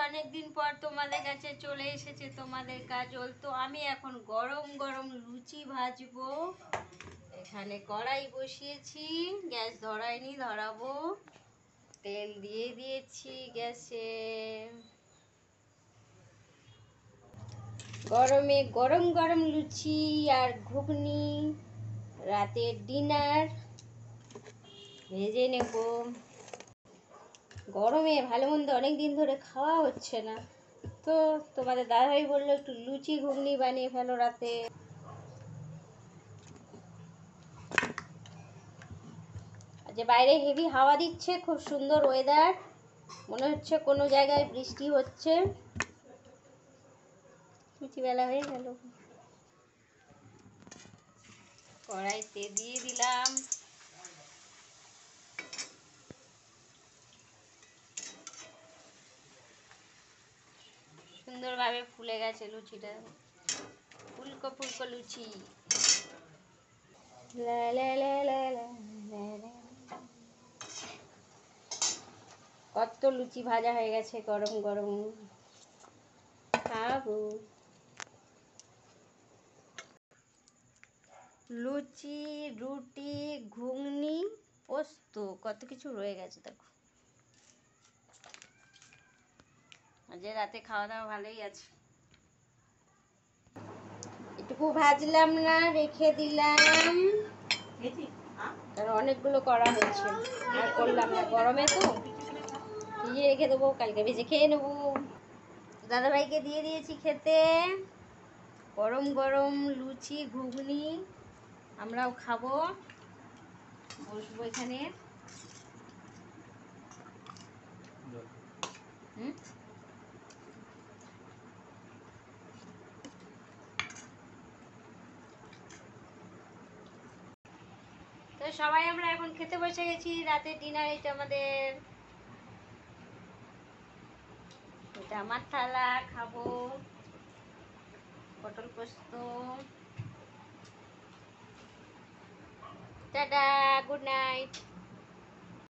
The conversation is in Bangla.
অনেকদিন পর তোমাদের কাছে চলে এসেছে তোমাদের কাজল। তো আমি এখন গরম গরম লুচি ভাজবো। এখানে কড়াই বসিয়েছি, গ্যাস ধরাইনি, ধরাবো। তেল দিয়ে দিয়েছি গ্যাসে। গরমে গরম গরম লুচি আর ঘুগনি, রাতের ডিনার ভেজে নেব। গরমে ভালো মন্দ অনেক দিন ধরে খাওয়া হচ্ছে না, তো তোমাদের দাদাভাই বললো একটু লুচি ঘুগনি বানিয়ে ফেলো রাতে। যে বাইরে হেভি হাওয়া দিচ্ছে, খুব সুন্দর ওয়েদার, মনে হচ্ছে কোনো জায়গায় বৃষ্টি হচ্ছে। লুচিবেলা হয়ে গেল। কড়াইতে দিয়ে দিলাম। সুন্দরভাবে ফুলে গেছে লুচিটা, ফুলকো ফুলকো লুচি। লা লা লা লা লা লা লা। কত লুচি ভাজা হয়ে গেছে, গরম গরম খাবো। লুচি, রুটি, ঘুগনি, পোস্ত, কত কিছু রয়ে গেছে দেখো। আজ রাতে খাওয়া দাওয়া ভালোই আছে। এটুকু ভাজলাম না, রেখে দিলাম, কারণ অনেকগুলো করা হয়েছে, আর করলাম না। গরমে তো ফ্রিজে রেখে দেবো, কালকে ভেজে খেয়ে নেবো। দাদাভাইকে দিয়ে দিয়েছি খেতে গরম গরম লুচি ঘুগনি। আমরাও খাবো, বসবো এখানে। তো সবাই আমরা এখন খেতে বসে গেছি। রাতের ডিনার এটা আমাদের, এটা আমার থালা, খাবো পটল পোস্ত। Tata, good night.